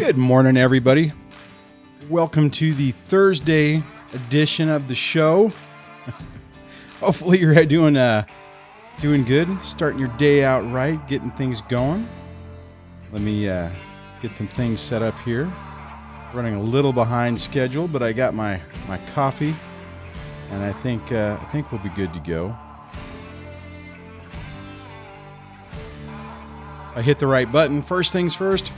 Good morning, everybody. Welcome to the Thursday edition of the show. Hopefully you're doing good, starting your day out right, getting things going. Let me get some things set up here. Running a little behind schedule, but I got my coffee, and I think we'll be good to go. I hit the right button. First things first.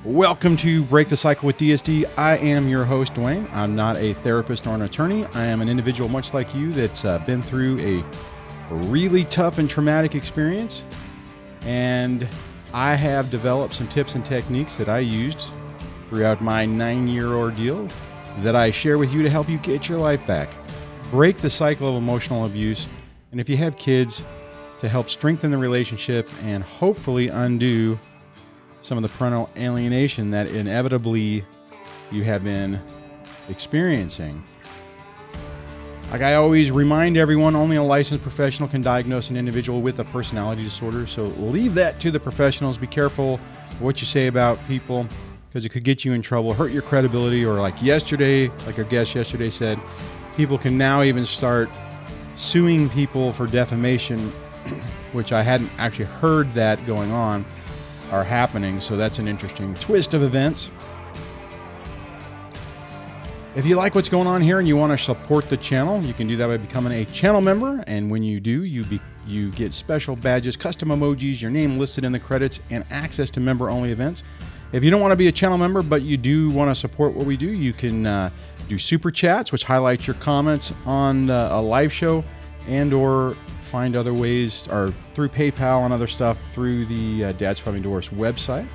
Welcome to Break the Cycle with DSD. I am your host, Duane. I'm not a therapist nor an attorney. I am an individual much like you that's been through a really tough and traumatic experience. And I have developed some tips and techniques that I used throughout my 9-year ordeal that I share with you to help you get your life back, break the cycle of emotional abuse, and if you have kids, to help strengthen the relationship and hopefully undo some of the parental alienation that inevitably you have been experiencing. Like I always remind everyone, only a licensed professional can diagnose an individual with a personality disorder. So leave that to the professionals. Be careful what you say about people because it could get you in trouble, hurt your credibility, or like our guest yesterday said, people can now even start suing people for defamation, which I hadn't actually heard that going on. Are happening, so that's an interesting twist of events. If you like what's going on here and you want to support the channel, you can do that by becoming a channel member, and when you do, you get special badges, custom emojis, your name listed in the credits, and access to member-only events. If you don't want to be a channel member, but you do want to support what we do, you can do super chats, which highlights your comments on a live show, and or find other ways, or through PayPal and other stuff through the Dad Surviving Divorce website.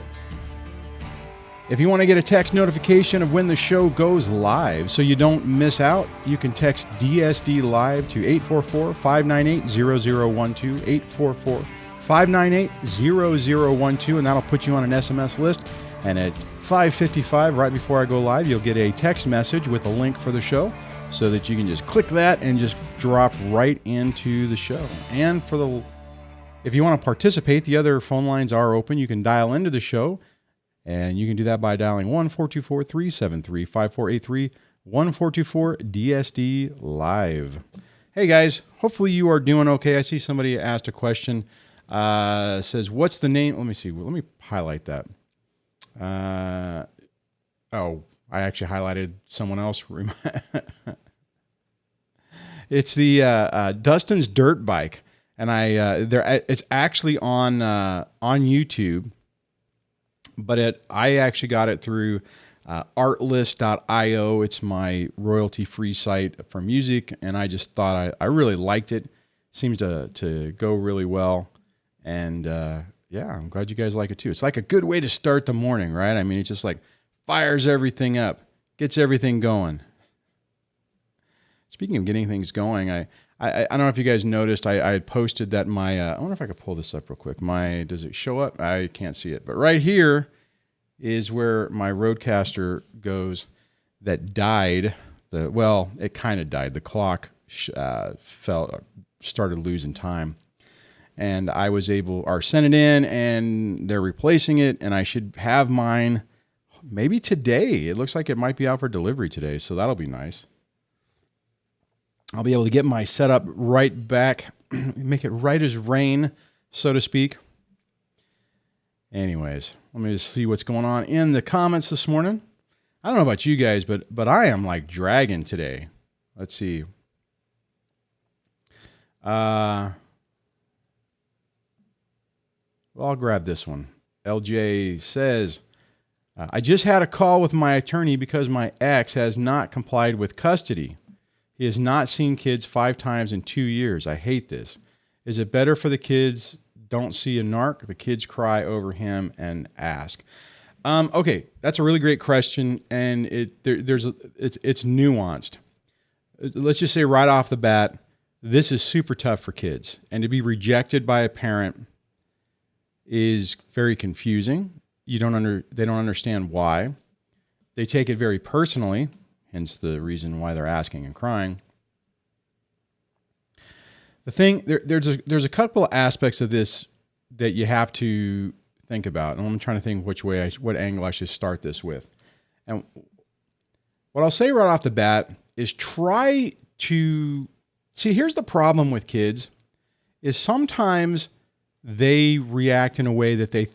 If you want to get a text notification of when the show goes live so you don't miss out, you can text DSDLIVE to 844-598-0012, 844-598-0012, and that'll put you on an SMS list. And at 5:55, right before I go live, you'll get a text message with a link for the show, so that you can just click that and just drop right into the show. And if you want to participate, the other phone lines are open. You can dial into the show, and you can do that by dialing 1-424-373-5483, 1-424-DSD-LIVE. Hey guys, hopefully you are doing okay. I see somebody asked a question, says, what's the name? Let me see. Let me highlight that. I actually highlighted someone else. It's the Dustin's dirt bike, and it's actually on YouTube, but I actually got it through artlist.io. It's my royalty-free site for music, and I just thought I really liked it. Seems to go really well, and yeah, I'm glad you guys like it too. It's like a good way to start the morning, right? I mean, it's just like fires everything up, gets everything going. Speaking of getting things going, I don't know if you guys noticed, I had posted that I wonder if I could pull this up real quick. Does it show up? I can't see it. But right here is where my Roadcaster goes that died. It kind of died. The clock started losing time. And I was sent it in, and they're replacing it, and I should have mine maybe today. It looks like it might be out for delivery today, so that'll be nice. I'll be able to get my setup right back, make it right as rain, so to speak. Anyways, let me just see what's going on in the comments this morning. I don't know about you guys, but I am like dragging today. Let's see. Well, I'll grab this one. LJ says, I just had a call with my attorney because my ex has not complied with custody. He has not seen kids 5 times in 2 years. I hate this. Is it better for the kids don't see a narc? The kids cry over him and ask. Okay, that's a really great question, and it's nuanced. Let's just say right off the bat, this is super tough for kids, and to be rejected by a parent is very confusing. They don't understand why. They take it very personally, hence the reason why they're asking and crying. The thing, there's a couple of aspects of this that you have to think about. And I'm trying to think what angle I should start this with. And what I'll say right off the bat is try to see, here's the problem with kids is sometimes they react in a way that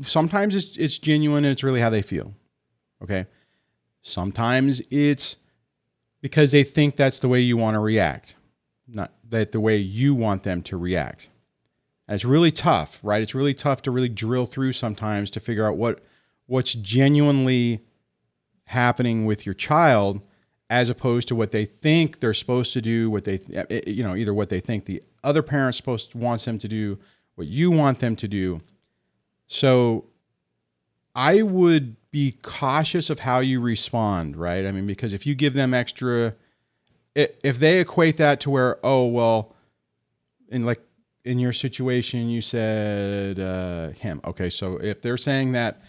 sometimes it's genuine and it's really how they feel. Okay. Sometimes it's because they think that's the way you want to react, not that the way you want them to react. And it's really tough, right? It's really tough to really drill through sometimes to figure out what's genuinely happening with your child as opposed to what they think they're supposed to do, either what they think the other parent wants them to do, what you want them to do. So I would be cautious of how you respond, right? I mean, because if you give them extra, if they equate that to where, oh, well, in your situation, you said him. Okay, so if they're saying that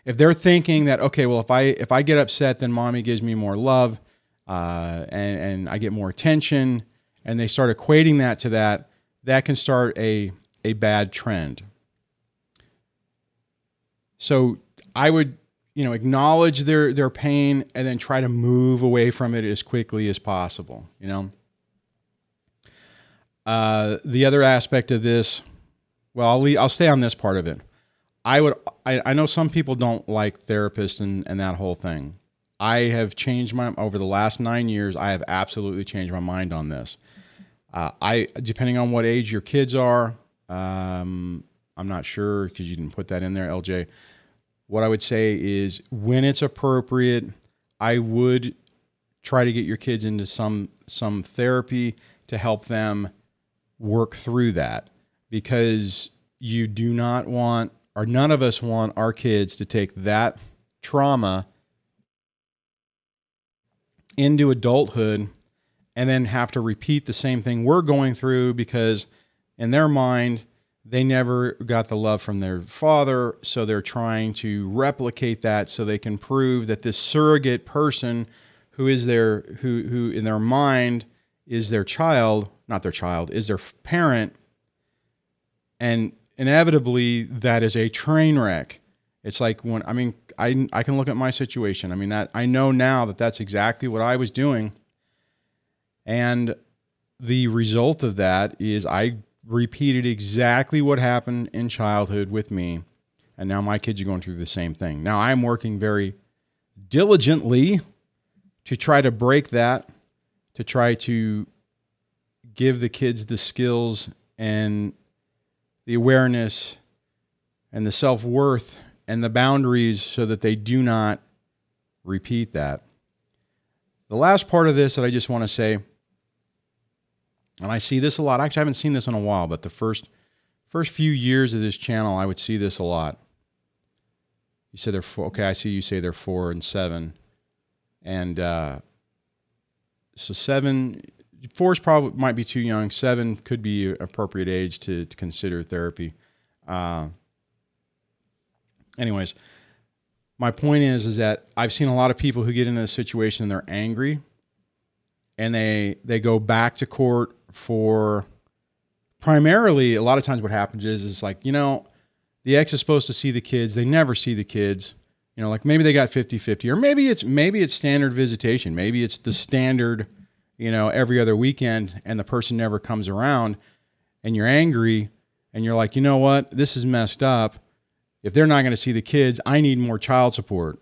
if they're thinking that, okay, well, if I get upset, then mommy gives me more love, and I get more attention, and they start equating that to that can start a bad trend. So I would, acknowledge their pain and then try to move away from it as quickly as possible. The other aspect of this, well, I'll stay on this part of it. I know some people don't like therapists and that whole thing. I have changed over the last 9 years, I have absolutely changed my mind on this. Depending on what age your kids are, I'm not sure because you didn't put that in there, LJ. What I would say is when it's appropriate, I would try to get your kids into some therapy to help them work through that, because you do not want, or none of us want, our kids to take that trauma into adulthood and then have to repeat the same thing we're going through, because in their mind, they never got the love from their father. So they're trying to replicate that so they can prove that this surrogate person who in their mind is their child, not their child, is their parent. And inevitably that is a train wreck. It's like I can look at my situation. I know now that that's exactly what I was doing. And the result of that is I repeated exactly what happened in childhood with me. And now my kids are going through the same thing. Now I'm working very diligently to try to break that, to try to give the kids the skills and the awareness and the self-worth and the boundaries so that they do not repeat that. The last part of this that I just want to say, and I see this a lot. Actually, I haven't seen this in a while, but the first few years of this channel, I would see this a lot. You said they're 4. Okay, I see you say they're 4 and 7. And so 4 is probably might be too young. 7 could be an appropriate age to consider therapy. Anyways, my point is that I've seen a lot of people who get into a situation and they're angry, and they go back to court for primarily, a lot of times what happens is like, the ex is supposed to see the kids. They never see the kids. Like maybe they got 50-50, or maybe it's standard visitation. Maybe it's the standard, every other weekend, and the person never comes around, and you're angry and you're like, you know what? This is messed up. If they're not going to see the kids, I need more child support.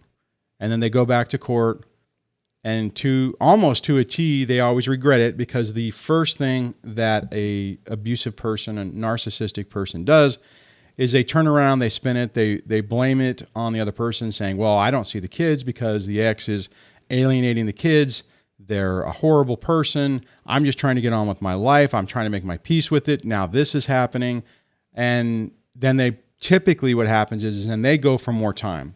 And then they go back to court, and almost to a T, they always regret it, because the first thing that a abusive person, a narcissistic person does is they turn around, they spin it, they blame it on the other person, saying, well, I don't see the kids because the ex is alienating the kids. They're a horrible person. I'm just trying to get on with my life. I'm trying to make my peace with it. Now this is happening. And then typically what happens is then they go for more time,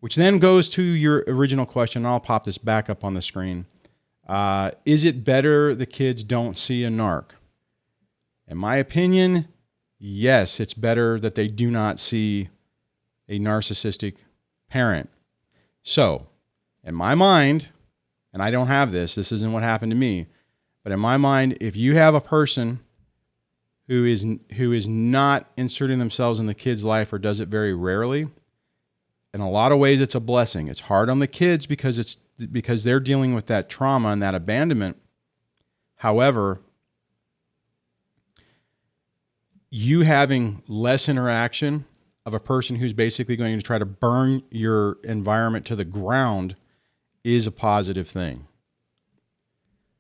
which then goes to your original question. I'll pop this back up on the screen. Is it better the kids don't see a narc? In my opinion, yes, it's better that they do not see a narcissistic parent. So, in my mind, and I don't have this isn't what happened to me, but in my mind, if you have a person who is not inserting themselves in the kid's life or does it very rarely, in a lot of ways it's a blessing. It's hard on the kids because they're dealing with that trauma and that abandonment. However, you having less interaction of a person who's basically going to try to burn your environment to the ground is a positive thing.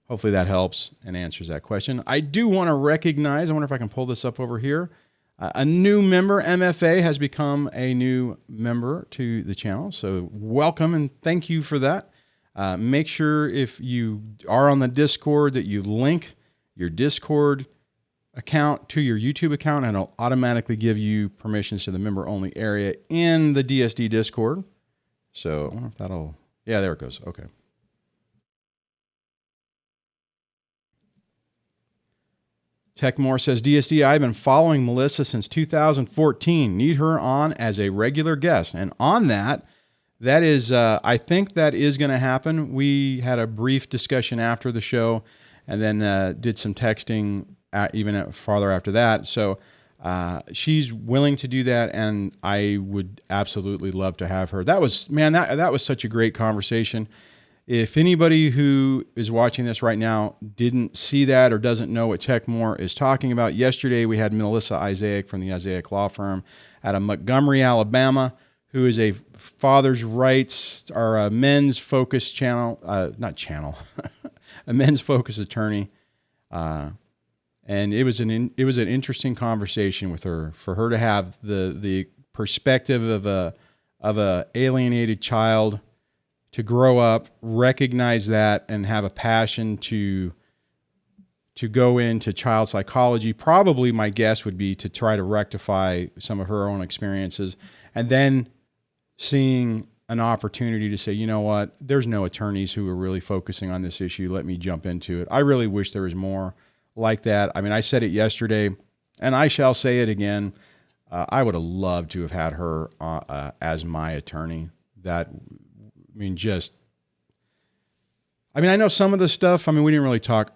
Hopefully that helps and answers that question. I do want to recognize, I wonder if I can pull this up over here. A new member, MFA, has become a new member to the channel. So welcome and thank you for that. Make sure if you are on the Discord that you link your Discord account to your YouTube account, and it'll automatically give you permissions to the member only area in the DSD Discord. So I wonder if that'll, yeah, there it goes. Okay. Techmore says, DSD, I've been following Melissa since 2014. Need her on as a regular guest. And on that is, I think that is going to happen. We had a brief discussion after the show and then did some texting even farther after that. So she's willing to do that, and I would absolutely love to have her. That was, man, that was such a great conversation. If anybody who is watching this right now didn't see that or doesn't know what Techmore is talking about, yesterday we had Melissa Isaac from the Isaac Law Firm out of Montgomery, Alabama, who is a father's rights or a men's focused channel, not channel, a men's focused attorney. And it was an interesting conversation with her, for her to have the perspective of a alienated child, to grow up, recognize that, and have a passion to go into child psychology. Probably my guess would be to try to rectify some of her own experiences, and then seeing an opportunity to say, you know what, there's no attorneys who are really focusing on this issue. Let me jump into it. I really wish there was more like that. I mean, I said it yesterday, and I shall say it again. I would have loved to have had her as my attorney. I know some of the stuff, we didn't really talk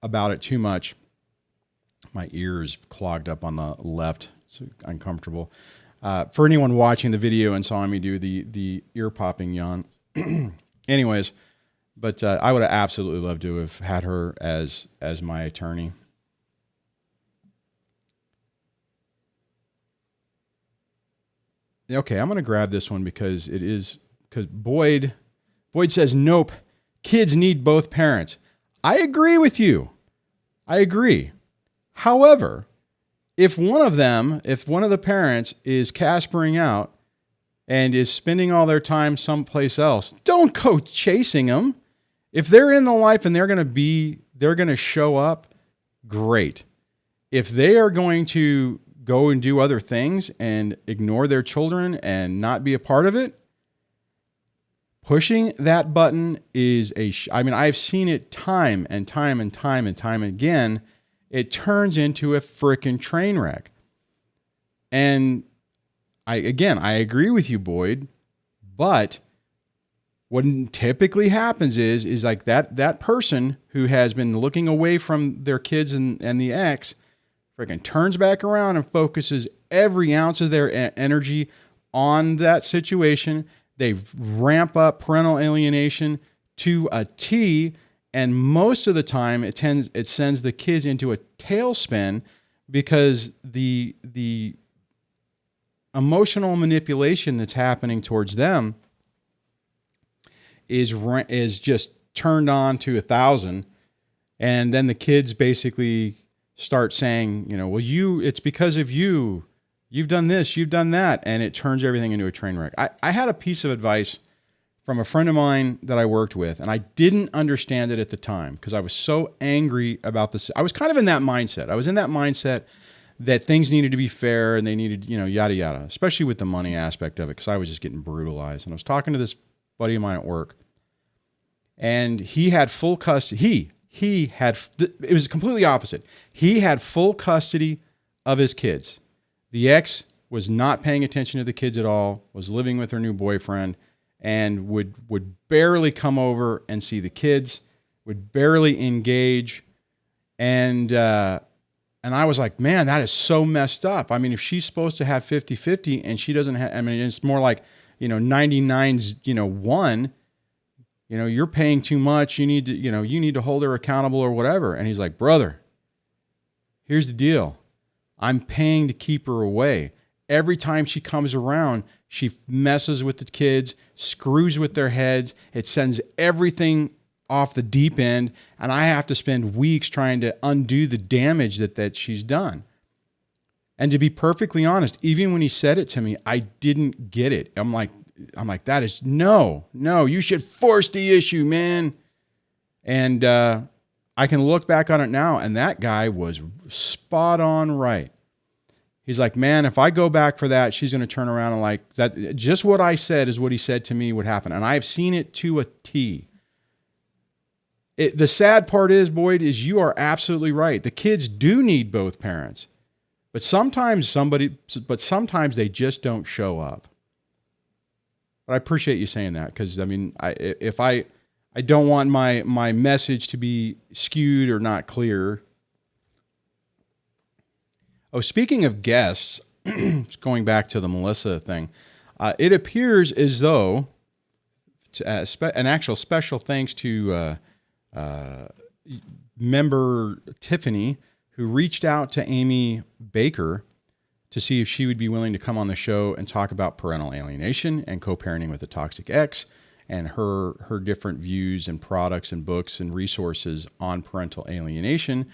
about it too much. My ears clogged up on the left. It's uncomfortable. For anyone watching the video and saw me do the ear popping yawn. Anyways, but I would have absolutely loved to have had her as my attorney. Okay, I'm going to grab this one because Boyd says, nope, kids need both parents. I agree with you. I agree. However, if one of the parents is caspering out and is spending all their time someplace else, don't go chasing them. If they're in the life and they're going to show up, great. If they are going to go and do other things and ignore their children and not be a part of it, pushing that button is I've seen it time and time and time and time again. It turns into a frickin' train wreck. And I agree with you, Boyd, but what typically happens is like that person who has been looking away from their kids and the ex freaking turns back around and focuses every ounce of their energy on that situation. They ramp up parental alienation to a T, and most of the time it sends the kids into a tailspin because the emotional manipulation that's happening towards them is just turned on to 1,000, and then the kids basically start saying, it's because of you. You've done this, you've done that, and it turns everything into a train wreck. I had a piece of advice from a friend of mine that I worked with, and I didn't understand it at the time because I was so angry about this. I was kind of in that mindset. I was in that mindset that things needed to be fair and they needed, yada, yada, especially with the money aspect of it, because I was just getting brutalized. And I was talking to this buddy of mine at work, and he had full custody. It was completely opposite. He had full custody of his kids. The ex was not paying attention to the kids at all, was living with her new boyfriend, and would barely come over and see the kids, would barely engage. And And I was like, man, that is so messed up. I mean, if she's supposed to have 50-50 and she doesn't have, I mean, it's more like, 99's, 1, you're paying too much. You need to, you need to hold her accountable or whatever. And he's like, brother, here's the deal. I'm paying to keep her away. Every time she comes around, she messes with the kids, screws with their heads. It sends everything off the deep end, and I have to spend weeks trying to undo the damage that she's done. And to be perfectly honest, even when he said it to me, I didn't get it. I'm like, that is no, you should force the issue, man. And I can look back on it now, and that guy was spot on right. He's like, man, if I go back for that, she's going to turn around and like that. Just what I said is what he said to me would happen. And I've seen it to a T. The sad part is, Boyd, is you are absolutely right. The kids do need both parents, but sometimes they just don't show up. But I appreciate you saying that, because I mean, I don't want my message to be skewed or not clear. Oh, speaking of guests, going back to the Melissa thing, it appears as though an actual special thanks to member Tiffany, who reached out to Amy Baker to see if she would be willing to come on the show and talk about parental alienation and co-parenting with a toxic ex, and her different views and products and books and resources on parental alienation.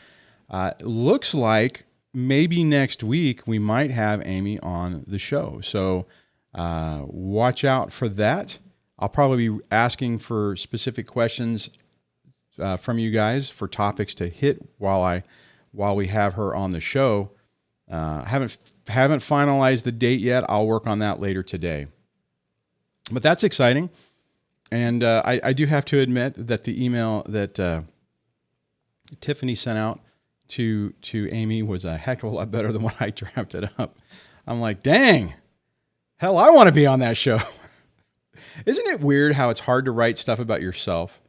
Looks like maybe next week we might have Amy on the show. So watch out for that. I'll probably be asking for specific questions from you guys for topics to hit while we have her on the show. Haven't finalized the date yet. I'll work on that later today. But that's exciting. And I do have to admit that the email that Tiffany sent out to Amy was a heck of a lot better than when I drafted up. I'm like, dang, hell, I want to be on that show. Isn't it weird how it's hard to write stuff about yourself?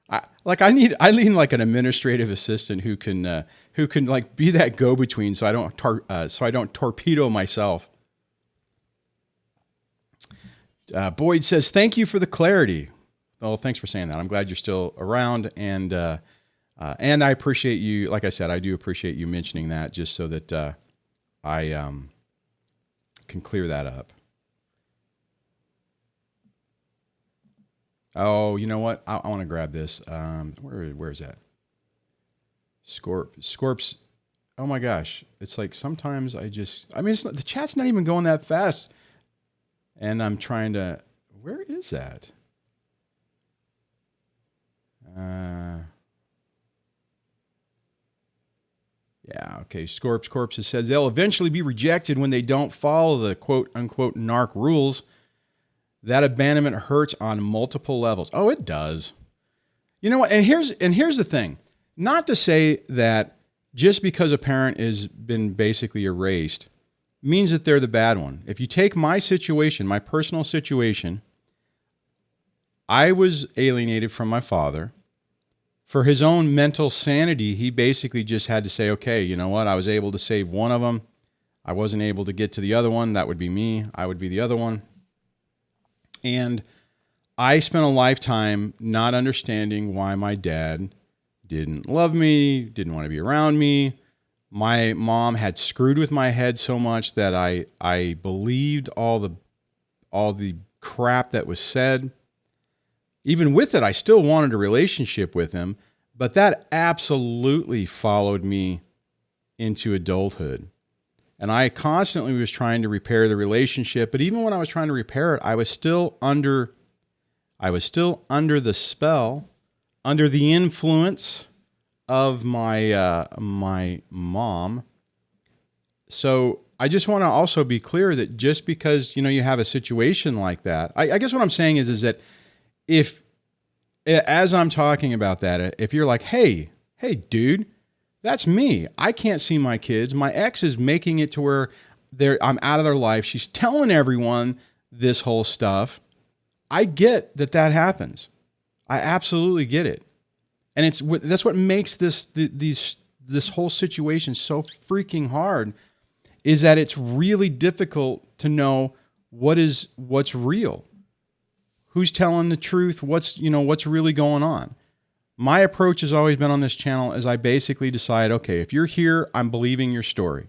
I need like an administrative assistant who can like be that go-between, so I don't torpedo myself. Boyd says, thank you for the clarity. Well, thanks for saying that. I'm glad you're still around, and I appreciate you. Like I said, I do appreciate you mentioning that, just so that I can clear that up. Oh, you know what? I want to grab this. Where is that? Scorps. Oh my gosh. It's like sometimes the chat's not even going that fast. And I'm trying to, where is that? Yeah, okay. Scorps has said they'll eventually be rejected when they don't follow the quote unquote narc rules. That abandonment hurts on multiple levels. Oh, it does. You know what? And here's the thing. Not to say that just because a parent has been basically erased means that they're the bad one. If you take my situation, my personal situation, I was alienated from my father. For his own mental sanity, he basically just had to say, okay, you know what? I was able to save one of them. I wasn't able to get to the other one. That would be me. I would be the other one. And I spent a lifetime not understanding why my dad didn't love me, didn't want to be around me. My mom had screwed with my head so much that I believed all the crap that was said. Even with it, I still wanted a relationship with him, but that absolutely followed me into adulthood. And I constantly was trying to repair the relationship, but even when I was trying to repair it, I was still under the spell, under the influence of my my mom. So I just want to also be clear that just because you have a situation like that, I guess what I'm saying is that if, as I'm talking about that, if you're like, hey dude, that's me. I can't see my kids. My ex is making it to where I'm out of their life. She's telling everyone this whole stuff. I get that happens. I absolutely get it. And that's what makes this this whole situation so freaking hard is that it's really difficult to know what's real. Who's telling the truth? What's really going on? My approach has always been on this channel is I basically decide, okay, if you're here, I'm believing your story.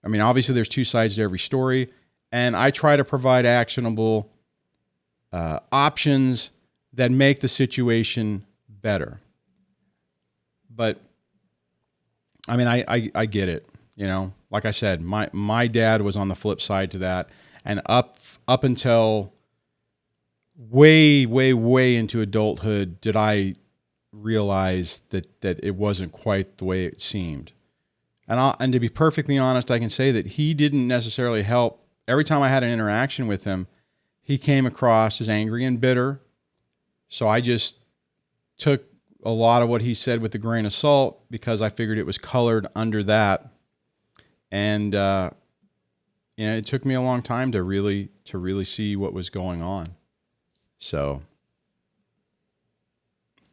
I mean, obviously there's two sides to every story, and I try to provide actionable options that make the situation better. But I mean, I get it. Like I said, my dad was on the flip side to that, and up until way into adulthood did I realize that it wasn't quite the way it seemed. And to be perfectly honest, I can say that he didn't necessarily help. Every time I had an interaction with him, he came across as angry and bitter. So I just took a lot of what he said with a grain of salt because I figured it was colored under that. And it took me a long time to really see what was going on. So,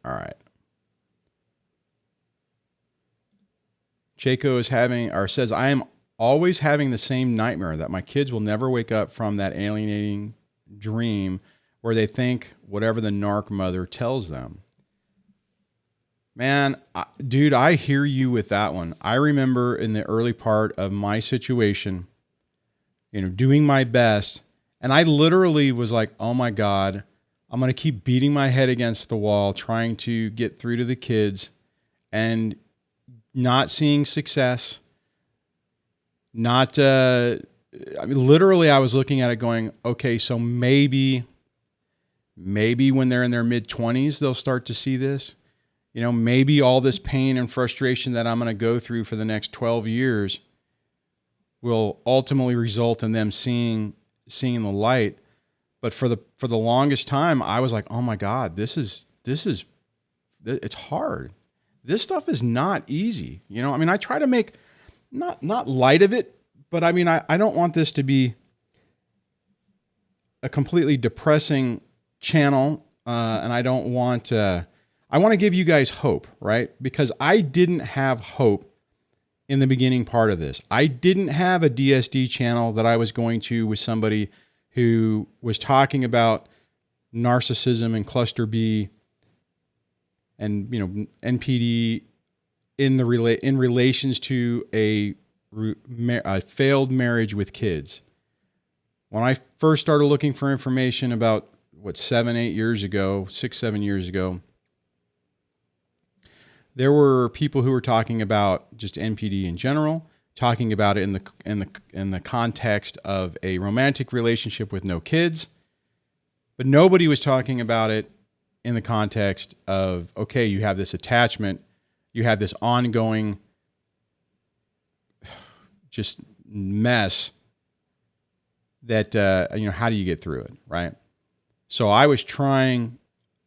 all right. Chaco says, I am always having the same nightmare that my kids will never wake up from that alienating dream where they think whatever the narc mother tells them. Man, dude, I hear you with that one. I remember in the early part of my situation, doing my best, and I literally was like, oh my God, I'm going to keep beating my head against the wall, trying to get through to the kids and not seeing success, literally I was looking at it going, okay, so maybe when they're in their mid-20s, they'll start to see this. Maybe all this pain and frustration that I'm going to go through for the next 12 years will ultimately result in them seeing the light. But for the longest time, I was like, oh my God, it's hard. This stuff is not easy. I mean, I try to make not light of it, but I mean, I don't want this to be a completely depressing channel. And I don't want, I want to give you guys hope, right? Because I didn't have hope in the beginning part of this. I didn't have a DSD channel that I was going to with somebody who was talking about narcissism and cluster B and NPD in relations to a failed marriage with kids. When I first started looking for information about 7 years ago, there were people who were talking about just NPD in general, talking about it in the context of a romantic relationship with no kids, but nobody was talking about it in the context of, okay, you have this attachment, you have this ongoing just mess that, how do you get through it, right? So I was trying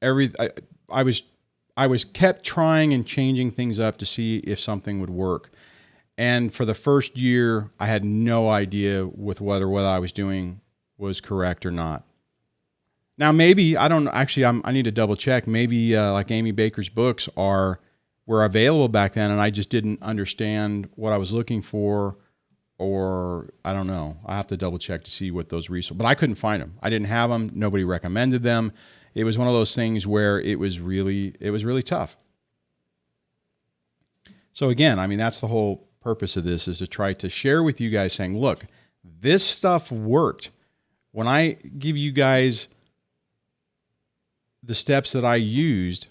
I was kept trying and changing things up to see if something would work. And for the first year, I had no idea with whether what I was doing was correct or not. Now, maybe, I need to double check. Maybe like Amy Baker's books were available back then and I just didn't understand what I was looking for, or I don't know. I have to double check to see what those resources, but I couldn't find them. I didn't have them. Nobody recommended them. It was one of those things where it was really tough. So again, I mean, that's the whole purpose of this, is to try to share with you guys saying, look, this stuff worked. When I give you guys the steps that I used,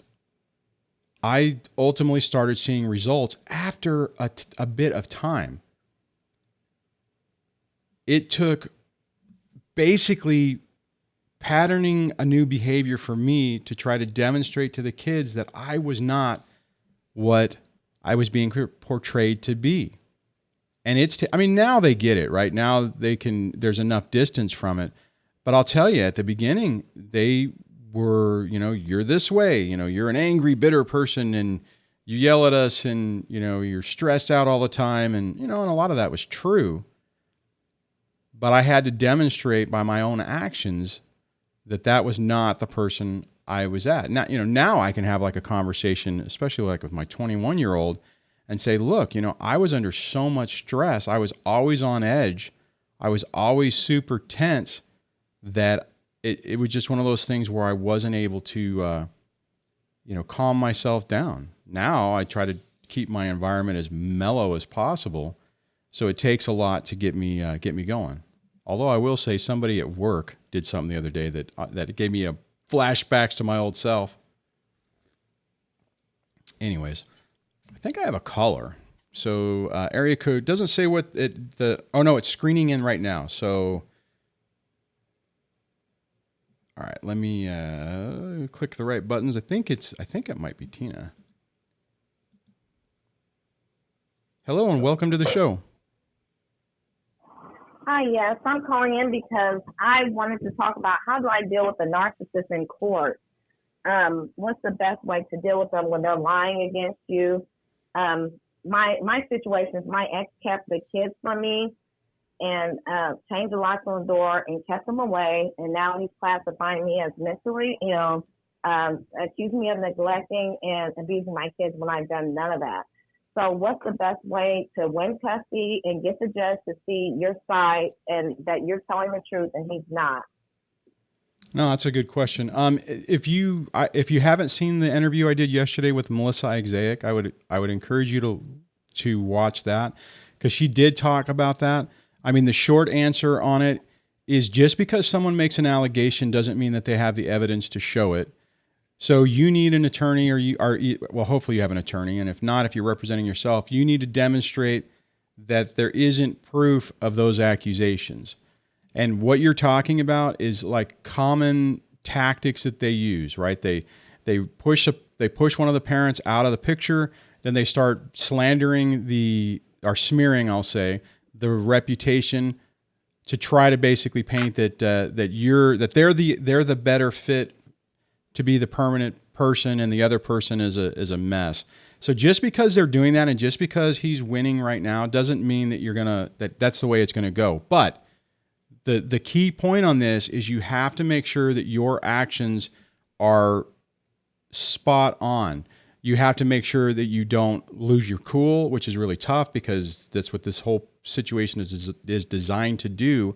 I ultimately started seeing results after a bit of time. It took basically patterning a new behavior for me to try to demonstrate to the kids that I was not what I was being portrayed to be. And now they get it, right? Now there's enough distance from it. But I'll tell you, at the beginning, they were, you're this way, you're an angry, bitter person and you yell at us and, you're stressed out all the time. And, and a lot of that was true. But I had to demonstrate by my own actions that was not the person I was at. Now I can have like a conversation, especially like with my 21-year-old, and say, look, I was under so much stress. I was always on edge. I was always super tense that it was just one of those things where I wasn't able to, calm myself down. Now I try to keep my environment as mellow as possible. So it takes a lot to get me going. Although I will say somebody at work did something the other day that gave me a flashbacks to my old self. Anyways, I think I have a caller. So area code doesn't say what it's screening in right now. So, all right, let me click the right buttons. I think it might be Tina. Hello and welcome to the show. Hi, yes, I'm calling in because I wanted to talk about how do I deal with the narcissist in court. What's the best way to deal with them when they're lying against you? My situation is my ex kept the kids from me and changed the locks on the door and kept them away. And now he's classifying me as mentally ill, accusing me of neglecting and abusing my kids when I've done none of that. So what's the best way to win custody and get the judge to see your side and that you're telling the truth and he's not? No, that's a good question. If you haven't seen the interview I did yesterday with Melissa Isaac, I would encourage you to watch that because she did talk about that. I mean, the short answer on it is just because someone makes an allegation doesn't mean that they have the evidence to show it. So you need an attorney, hopefully you have an attorney, and if not, if you're representing yourself, you need to demonstrate that there isn't proof of those accusations. And what you're talking about is like common tactics that they use, right? They push one of the parents out of the picture, then they start slandering smearing, I'll say, the reputation to try to basically paint that they're the better fit to be the permanent person and the other person is a mess. So just because they're doing that and just because he's winning right now doesn't mean that that's the way it's gonna go. But the key point on this is you have to make sure that your actions are spot on. You have to make sure that you don't lose your cool, which is really tough because that's what this whole situation is designed to do,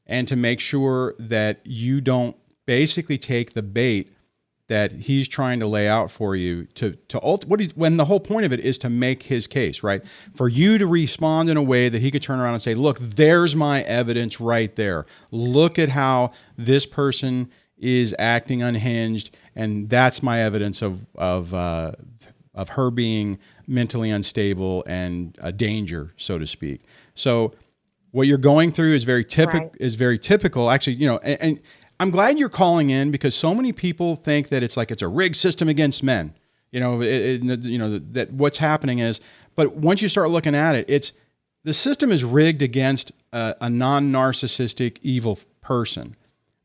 and to make sure that you don't basically take the bait that he's trying to lay out for you when the whole point of it is to make his case, right? For you to respond in a way that he could turn around and say, look, there's my evidence right there. Look at how this person is acting unhinged, and that's my evidence of her being mentally unstable and a danger, so to speak. So what you're going through is very typical. Actually, and I'm glad you're calling in because so many people think that it's a rigged system against men. That what's happening is, but once you start looking at it, the system is rigged against a non-narcissistic evil person,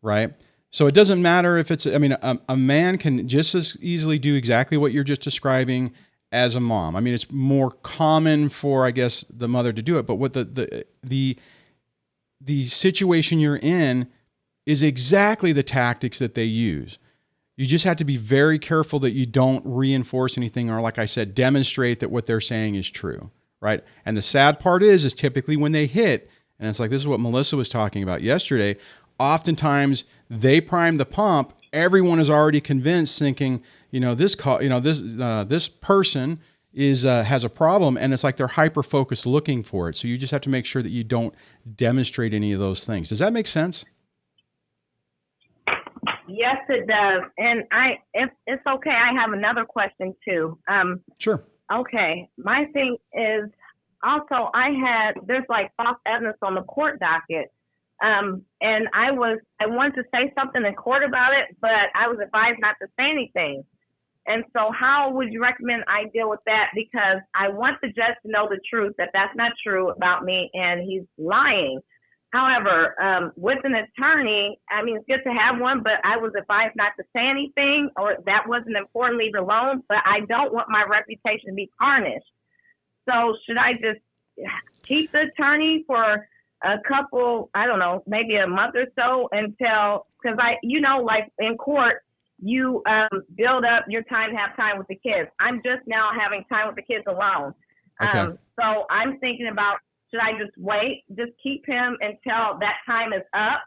right? So it doesn't matter if a man can just as easily do exactly what you're just describing as a mom. I mean, it's more common for, I guess, the mother to do it, but what the situation you're in is exactly the tactics that they use. You just have to be very careful that you don't reinforce anything or, like I said, demonstrate that what they're saying is true, right? And the sad part is typically when they hit, and it's like this is what Melissa was talking about yesterday, oftentimes they prime the pump, everyone is already convinced thinking, this person has a problem, and it's like they're hyper-focused looking for it. So you just have to make sure that you don't demonstrate any of those things. Does that make sense? Yes, it does. And if it's okay, I have another question too. Sure. Okay. My thing is also there's like false evidence on the court docket. And I wanted to say something in court about it, but I was advised not to say anything. And so how would you recommend I deal with that? Because I want the judge to know the truth, that that's not true about me and he's lying. However, with an attorney, I mean, it's good to have one, but I was advised not to say anything, or that wasn't important, leave it alone. But I don't want my reputation to be tarnished. So should I just keep the attorney for a couple, I don't know, maybe a month or so because like in court, you build up your time to have time with the kids. I'm just now having time with the kids alone. Okay. So I'm thinking about, should I just wait, just keep him until that time is up,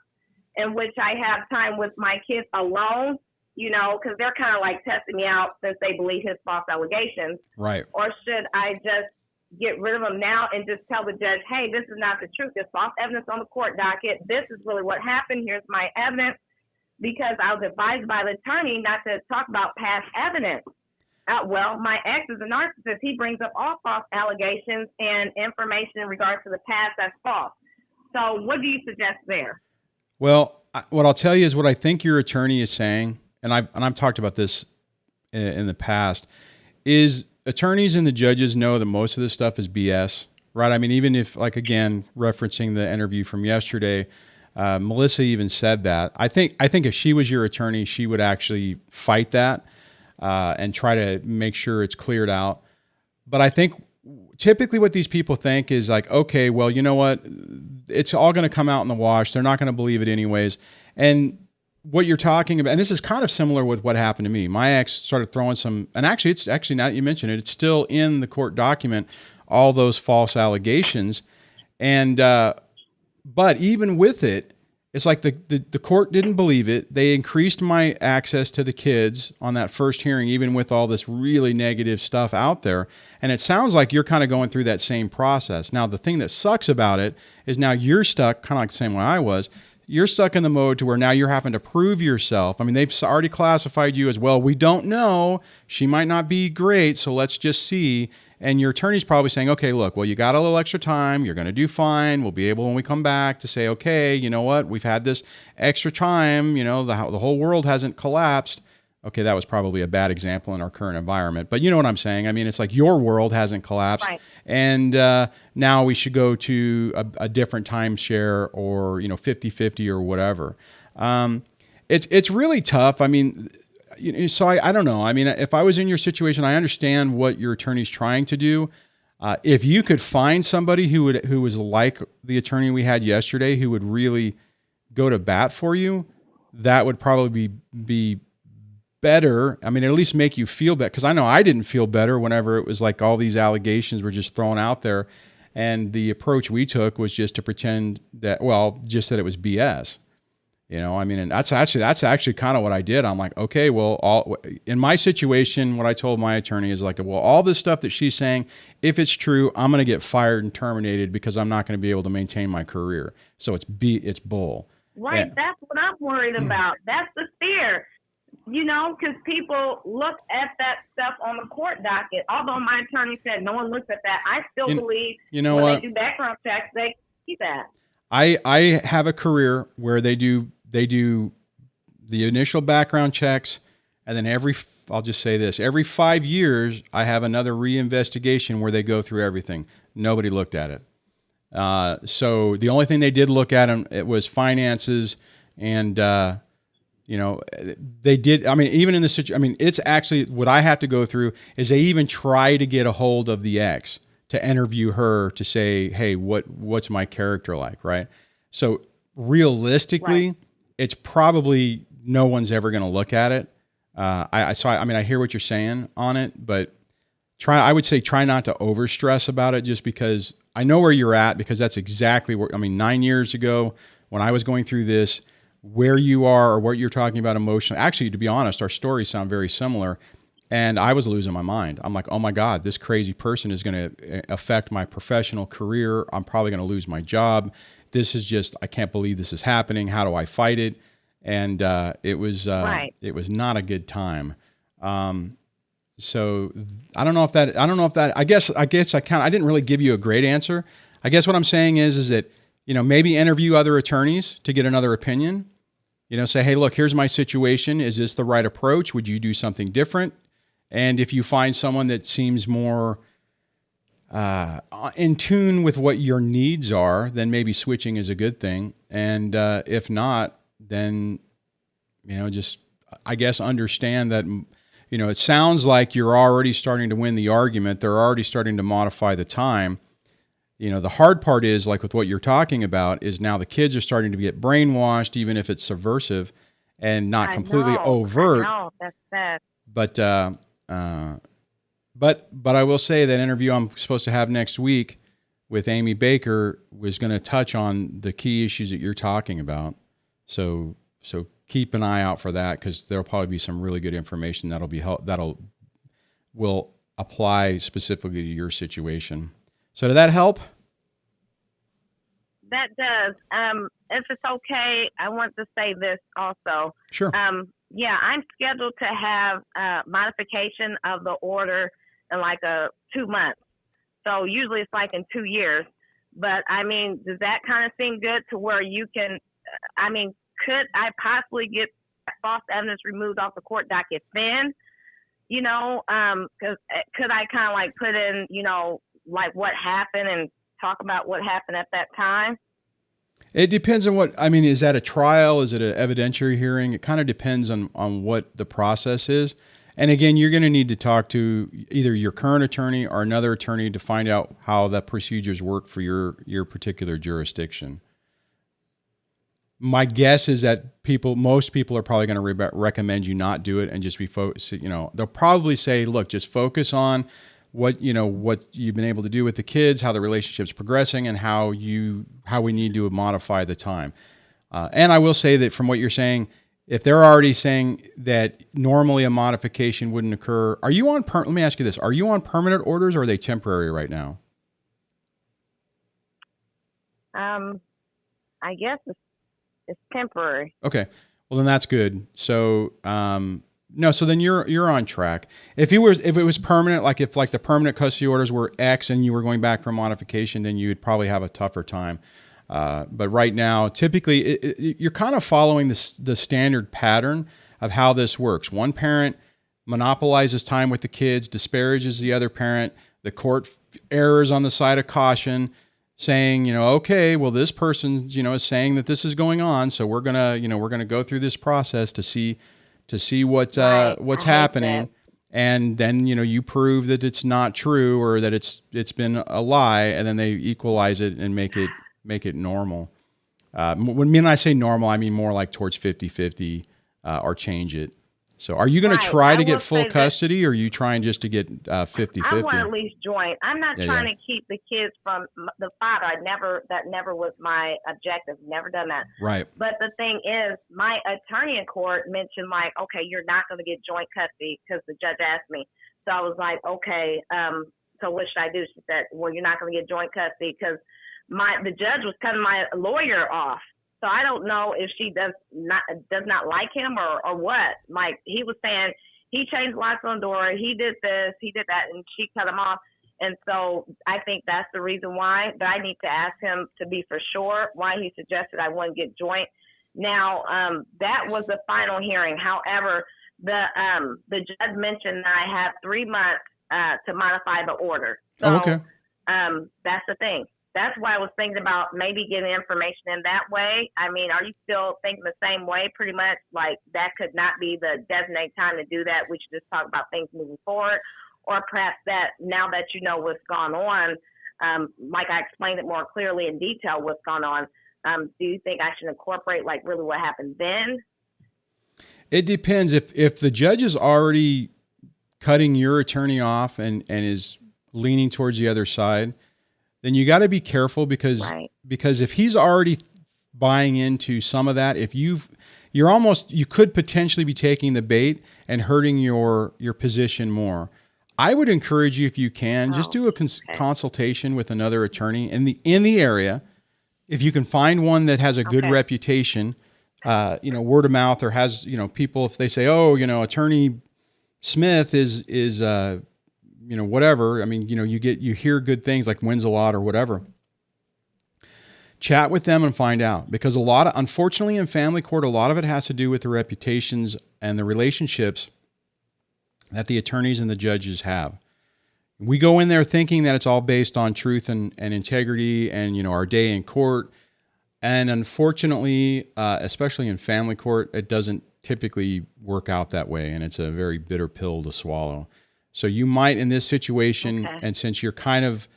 in which I have time with my kids alone, because they're kind of like testing me out since they believe his false allegations. Right. Or should I just get rid of him now and just tell the judge, hey, this is not the truth. There's false evidence on the court docket. This is really what happened. Here's my evidence. Because I was advised by the attorney not to talk about past evidence. Well, my ex is a narcissist. He brings up all false allegations and information in regards to the past that's false. So what do you suggest there? Well, what I'll tell you is what I think your attorney is saying, and I've talked about this in the past, is attorneys and the judges know that most of this stuff is BS, right? I mean, even if, like, again, referencing the interview from yesterday, Melissa even said that. I think if she was your attorney, she would actually fight that and try to make sure it's cleared out. But I think typically what these people think is like, okay, well, you know what? It's all going to come out in the wash. They're not going to believe it anyways. And what you're talking about, and this is kind of similar with what happened to me. My ex started throwing some, and actually, now that you mention it, it's still in the court document, all those false allegations. And, but even with it, it's like the court didn't believe it. They increased my access to the kids on that first hearing, even with all this really negative stuff out there. And it sounds like you're kind of going through that same process. Now, the thing that sucks about it is now you're stuck, kind of like the same way I was. You're stuck in the mode to where now you're having to prove yourself. I mean, they've already classified you as, well, we don't know. She might not be great, so let's just see. And your attorney's probably saying, okay, look, well, you got a little extra time. You're going to do fine. We'll be able, when we come back, to say, okay, you know what? We've had this extra time. The whole world hasn't collapsed. Okay, that was probably a bad example in our current environment. But you know what I'm saying? I mean, it's like your world hasn't collapsed. Right. And now we should go to a different timeshare or, 50-50 or whatever. It's really tough. I mean, so I don't know. I mean, if I was in your situation, I understand what your attorney's trying to do. If you could find somebody who was like the attorney we had yesterday, who would really go to bat for you, that would probably be better. I mean, at least make you feel better. Because I know I didn't feel better whenever it was like all these allegations were just thrown out there, and the approach we took was just to pretend that, well, just that it was BS. I mean, and that's actually kind of what I did. I'm like, okay, well, in my situation, what I told my attorney is like, well, all this stuff that she's saying, if it's true, I'm going to get fired and terminated because I'm not going to be able to maintain my career. So it's bull. Right. Yeah. That's what I'm worried about. That's the fear, because people look at that stuff on the court docket. Although my attorney said no one looks at that, I still believe when they do background checks, they see that. I have a career where they do the initial background checks, and then I'll just say this, every 5 years, I have another reinvestigation where they go through everything. Nobody looked at it. So the only thing they did look at, it was finances, and, they did, I mean, even in this situation, I mean, it's actually, what I have to go through is they even try to get a hold of the ex to interview her to say, hey, what's my character like, right? So realistically, right, it's probably no one's ever going to look at it. I hear what you're saying on it, but I would say try not to overstress about it, just because I know where you're at, because that's exactly where, 9 years ago when I was going through this, where you are or what you're talking about emotionally. Actually, to be honest, our stories sound very similar. And I was losing my mind. I'm like, oh my God, this crazy person is going to affect my professional career. I'm probably going to lose my job. This is just, I can't believe this is happening. How do I fight it? And it was not a good time. So I don't know if that, I guess I didn't really give you a great answer. I guess what I'm saying is that, maybe interview other attorneys to get another opinion. Say, hey, look, here's my situation. Is this the right approach? Would you do something different? And if you find someone that seems more in tune with what your needs are, then maybe switching is a good thing. And if not, then, just, I guess, understand that, it sounds like you're already starting to win the argument. They're already starting to modify the time. The hard part is, like with what you're talking about, is now the kids are starting to get brainwashed, even if it's subversive and not completely overt. I know, that's sad. But I will say that interview I'm supposed to have next week with Amy Baker was going to touch on the key issues that you're talking about. So keep an eye out for that, because there'll probably be some really good information will apply specifically to your situation. So did that help? That does. If it's okay, I want to say this also. Sure. Yeah, I'm scheduled to have modification of the order in like 2 months. So usually it's like in 2 years. But I mean, does that kind of seem good to where you can, could I possibly get false evidence removed off the court docket then? You know, cause could I kind of like put in, you know, like what happened and talk about what happened at that time? It depends on is that a trial? Is it an evidentiary hearing? It kind of depends on what the process is. And again, you're going to need to talk to either your current attorney or another attorney to find out how the procedures work for your particular jurisdiction. My guess is that most people are probably going to recommend you not do it and just be focused. You know, they'll probably say, look, just focus on what you've been able to do with the kids, how the relationship's progressing, and how we need to modify the time. And I will say that from what you're saying, if they're already saying that normally a modification wouldn't occur, are you on? Let me ask you this: are you on permanent orders, or are they temporary right now? I guess it's temporary. Okay, well then that's good. So no, so then you're on track. If it was permanent, like if the permanent custody orders were X and you were going back for modification, then you'd probably have a tougher time. But right now, typically, you're kind of following the standard pattern of how this works. One parent monopolizes time with the kids, disparages the other parent. The court errs on the side of caution, saying, okay, well, this person, is saying that this is going on, so we're gonna go through this process to see what's happening. And then, you prove that it's not true or that it's been a lie, and then they equalize it and make it normal. When I say normal, I mean more like towards 50-50 or change it. So are you going to try to get full custody, or are you trying just to get 50-50? I want at least joint. I'm not trying to keep the kids from the father. That never was my objective. Never done that. Right. But the thing is, my attorney in court mentioned like, okay, you're not going to get joint custody, because the judge asked me. So I was like, okay, so what should I do? She said, well, you're not going to get joint custody because the judge was cutting my lawyer off. So I don't know if she does not like him or what. Like, he was saying he changed locks on the door, he did this, he did that, and she cut him off. And so I think that's the reason why. But I need to ask him to be for sure why he suggested I wouldn't get joint. Now, that was the final hearing. However, the judge mentioned that I have 3 months to modify the order. So okay. That's the thing. That's why I was thinking about maybe getting information in that way. I mean, are you still thinking the same way pretty much? Like, that could not be the designated time to do that. We should just talk about things moving forward. Or perhaps that now that you know what's gone on, like I explained it more clearly in detail what's gone on, do you think I should incorporate like really what happened then? It depends. If the judge is already cutting your attorney off and is leaning towards the other side, then you got to be careful because if he's already buying into some of that, you could potentially be taking the bait and hurting your position more. I would encourage you, if you can, just do a consultation with another attorney in the area. If you can find one that has a good reputation, word of mouth, or has, people, if they say, oh, Attorney Smith is whatever. I mean, you hear good things like wins a lot or whatever. Chat with them and find out, because unfortunately in family court, a lot of it has to do with the reputations and the relationships that the attorneys and the judges have. We go in there thinking that it's all based on truth and integrity and, our day in court. And unfortunately, especially in family court, it doesn't typically work out that way. And it's a very bitter pill to swallow. So you might, in this situation, and since you're kind of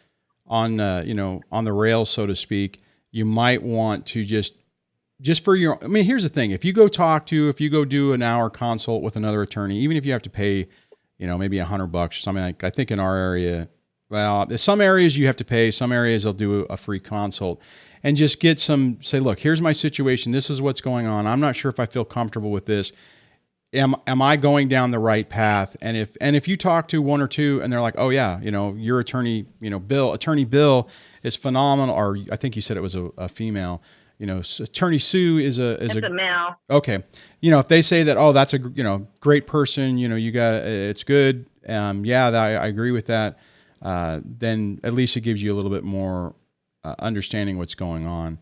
on the rails, so to speak, you might want to just for your, here's the thing. If you go do an hour consult with another attorney, even if you have to pay, maybe $100 or something. Like I think in our area, well, some areas you have to pay, some areas they'll do a free consult, and just say, look, here's my situation. This is what's going on. I'm not sure if I feel comfortable with this. Am I going down the right path? And if you talk to one or two and they're like, oh yeah, your attorney, Attorney Bill is phenomenal. Or I think you said it was a female, Attorney Sue is a male. Okay. If they say that, oh, that's a, great person, you got, it's good. I agree with that. Then at least it gives you a little bit more understanding what's going on.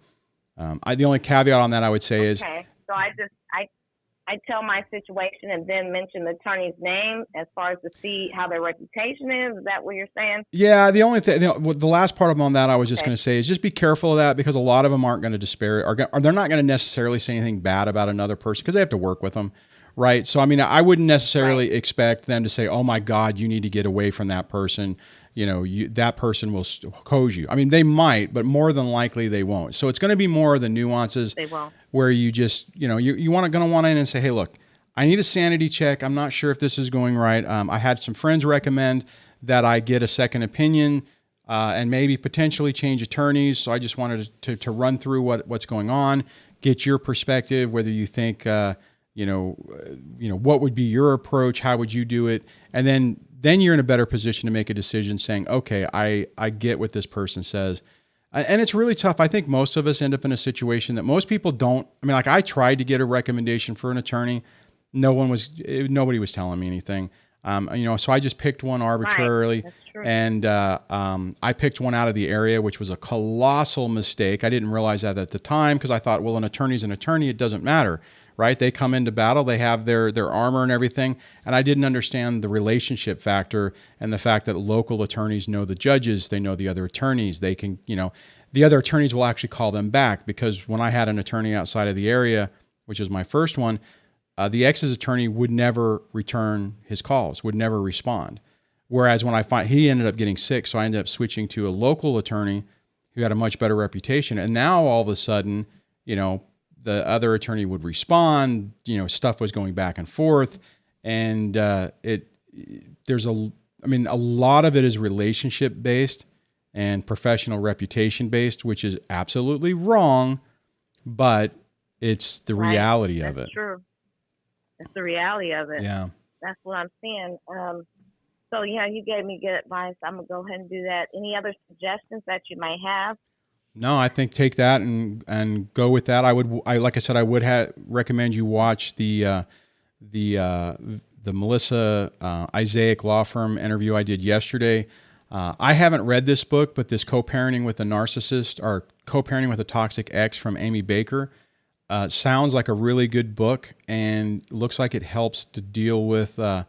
The only caveat on that I would say is, okay. So I tell my situation and then mention the attorney's name as far as to see how their reputation is. Is that what you're saying? Yeah. The only thing, the last part on that I was just going to say is just be careful of that, because a lot of them aren't going to disparage, or they're not going to necessarily say anything bad about another person because they have to work with them. Right. So, I mean, I wouldn't necessarily expect them to say, oh my God, you need to get away from that person. That person will hose you. I mean, they might, but more than likely they won't. So it's going to be more of the nuances where you just, you going to want in and say, hey, look, I need a sanity check. I'm not sure if this is going right. I had some friends recommend that I get a second opinion and maybe potentially change attorneys. So I just wanted to run through what's going on, get your perspective, whether you think, what would be your approach? How would you do it? And then you're in a better position to make a decision saying, okay, I get what this person says. And it's really tough. I think most of us end up in a situation that most people don't. I mean, like I tried to get a recommendation for an attorney. Nobody was telling me anything. So I just picked one arbitrarily. Right. That's true. And I picked one out of the area, which was a colossal mistake. I didn't realize that at the time because I thought, well, an attorney's an attorney. It doesn't matter. Right? They come into battle, they have their armor and everything. And I didn't understand the relationship factor and the fact that local attorneys know the judges, they know the other attorneys. They can, the other attorneys will actually call them back, because when I had an attorney outside of the area, which is my first one, the ex's attorney would never return his calls, would never respond. Whereas when he ended up getting sick, so I ended up switching to a local attorney who had a much better reputation. And now all of a sudden, the other attorney would respond, stuff was going back and forth. And a lot of it is relationship based and professional reputation based, which is absolutely wrong, but it's the reality of it. That's true. It's the reality of it. Yeah. That's what I'm saying. So yeah, you gave me good advice. I'm going to go ahead and do that. Any other suggestions that you might have? No, I think take that and go with that. Like I said, I would recommend you watch the Melissa Isaac law firm interview I did yesterday. I haven't read this book, but this Co-Parenting with a Narcissist, or Co-Parenting with a Toxic Ex from Amy Baker, sounds like a really good book and looks like it helps to deal with the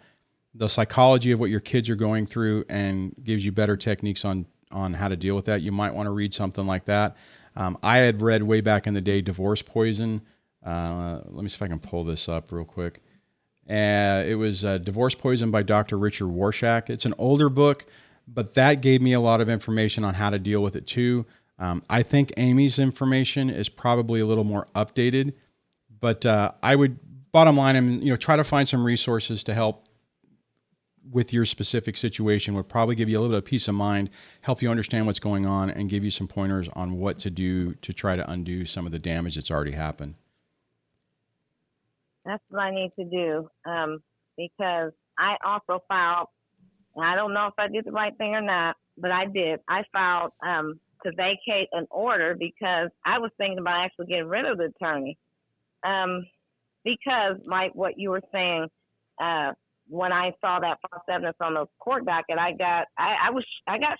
psychology of what your kids are going through and gives you better techniques on how to deal with that. You might want to read something like that. I had read way back in the day, Divorce Poison. Let me see if I can pull this up real quick. It was Divorce Poison by Dr. Richard Warshak. It's an older book, but that gave me a lot of information on how to deal with it too. I think Amy's information is probably a little more updated, but I would, bottom line, and try to find some resources to help with your specific situation. Would probably give you a little bit of peace of mind, help you understand what's going on, and give you some pointers on what to do to try to undo some of the damage that's already happened. That's what I need to do, because I also filed, and I don't know if I did the right thing or not, but I did. I filed to vacate an order because I was thinking about actually getting rid of the attorney. Because like what you were saying, when I saw that false evidence on the court docket, I got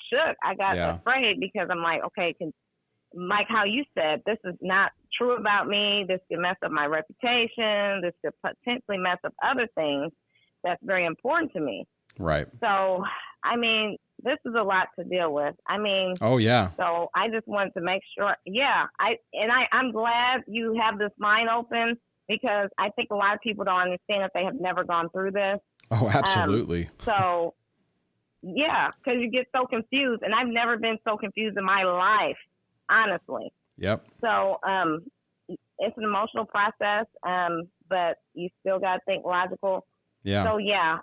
shook. I got afraid because I'm like, okay, like how you said, this is not true about me. This could mess up my reputation. This could potentially mess up other things that's very important to me. Right. So, this is a lot to deal with. Oh yeah. So I just wanted to make sure. Yeah. I'm glad you have this mind open, because I think a lot of people don't understand if they have never gone through this. Oh, absolutely. So, yeah, because you get so confused, and I've never been so confused in my life, honestly. Yep. So, it's an emotional process, but you still got to think logical. Yeah. So, yeah,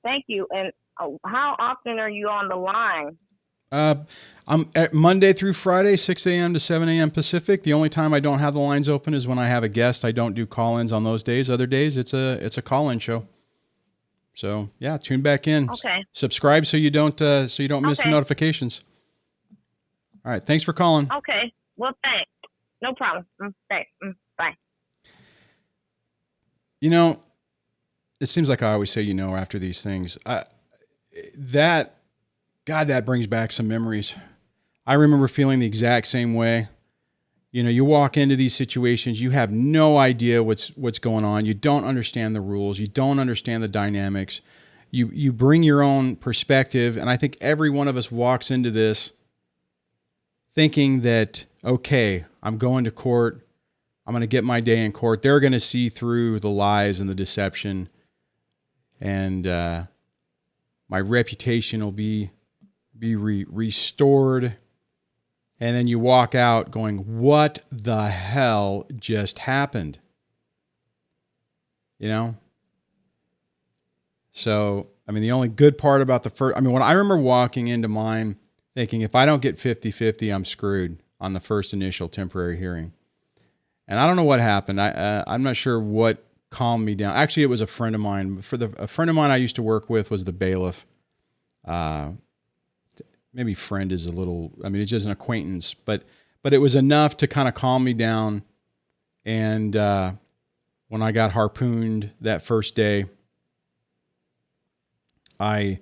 Thank you. And how often are you on the line? I'm at Monday through Friday, 6 a.m. to 7 a.m. Pacific. The only time I don't have the lines open is when I have a guest. I don't do call-ins on those days. Other days, it's a call-in show. So yeah, tune back in. Okay. Subscribe so you don't miss the notifications. All right. Thanks for calling. Okay. Well, thanks. No problem. Thanks. Bye. You know, it seems like I always say, after these things, that brings back some memories. I remember feeling the exact same way. You walk into these situations, you have no idea what's going on. You don't understand the rules. You don't understand the dynamics. You bring your own perspective. And I think every one of us walks into this thinking that, okay, I'm going to court. I'm going to get my day in court. They're going to see through the lies and the deception. And my reputation will be restored. And then you walk out going, what the hell just happened? So, the only good part about the first, when I remember walking into mine thinking, if I don't get 50-50, I'm screwed on the first initial temporary hearing. And I don't know what happened. I'm not sure what calmed me down. Actually, it was a friend of mine. A friend of mine I used to work with was the bailiff. Maybe friend is a little, it's just an acquaintance, but it was enough to kind of calm me down. And when I got harpooned that first day, I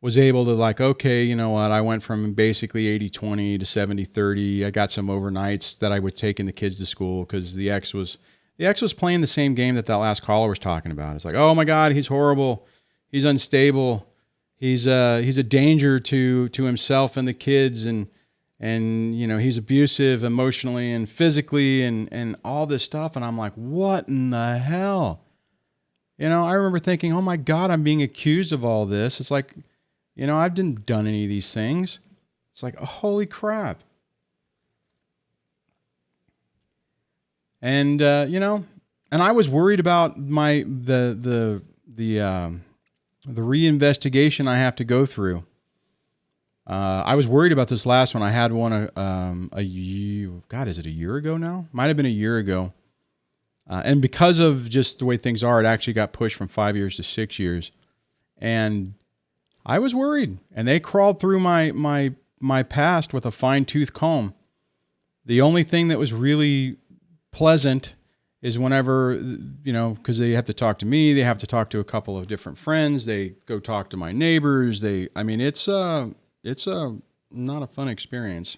was able to okay, you know what? I went from basically 80-20 to 70-30. I got some overnights that I would take in the kids to school because the ex was playing the same game that last caller was talking about. It's like, oh my God, he's horrible. He's unstable. He's a danger to himself and the kids, and he's abusive emotionally and physically and all this stuff. And I'm like, what in the hell? I remember thinking, oh my God, I'm being accused of all this. It's like, I didn't done any of these things. It's like, oh, holy crap. And and I was worried about the reinvestigation I have to go through. I was worried about this last one. I had one a year. God, is it a year ago now? Might have been a year ago. And because of just the way things are, it actually got pushed from 5 years to 6 years. And I was worried. And they crawled through my past with a fine-tooth comb. The only thing that was really pleasant is whenever, because they have to talk to me, they have to talk to a couple of different friends, they go talk to my neighbors. It's not a fun experience.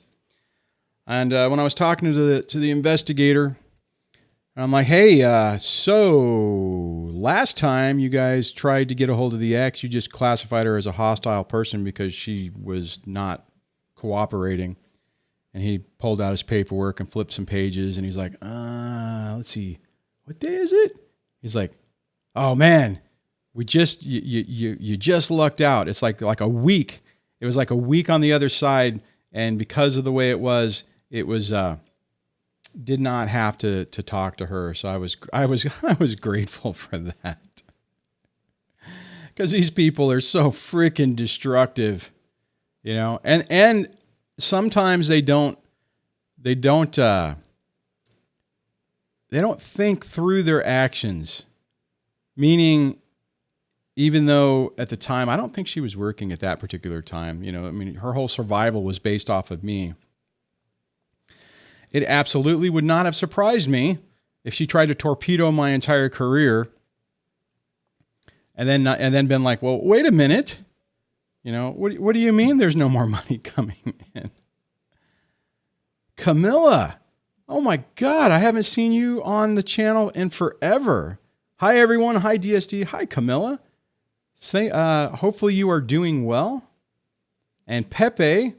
And when I was talking to the investigator, I'm like, hey, so last time you guys tried to get a hold of the ex, you just classified her as a hostile person because she was not cooperating. And he pulled out his paperwork and flipped some pages, and he's like, let's see, what day is it? He's like, oh man, you just lucked out. It's like a week. It was like a week on the other side, and because of the way it was did not have to talk to her. So I was grateful for that. Because these people are so freaking destructive, and sometimes they don't think through their actions. Meaning, even though at the time, I don't think she was working at that particular time. Her whole survival was based off of me. It absolutely would not have surprised me if she tried to torpedo my entire career and then been like, well, wait a minute. What do you mean there's no more money coming in? Camilla, oh my God, I haven't seen you on the channel in forever. Hi, everyone. Hi, DSD. Hi, Camilla. Hopefully you are doing well. And Pepe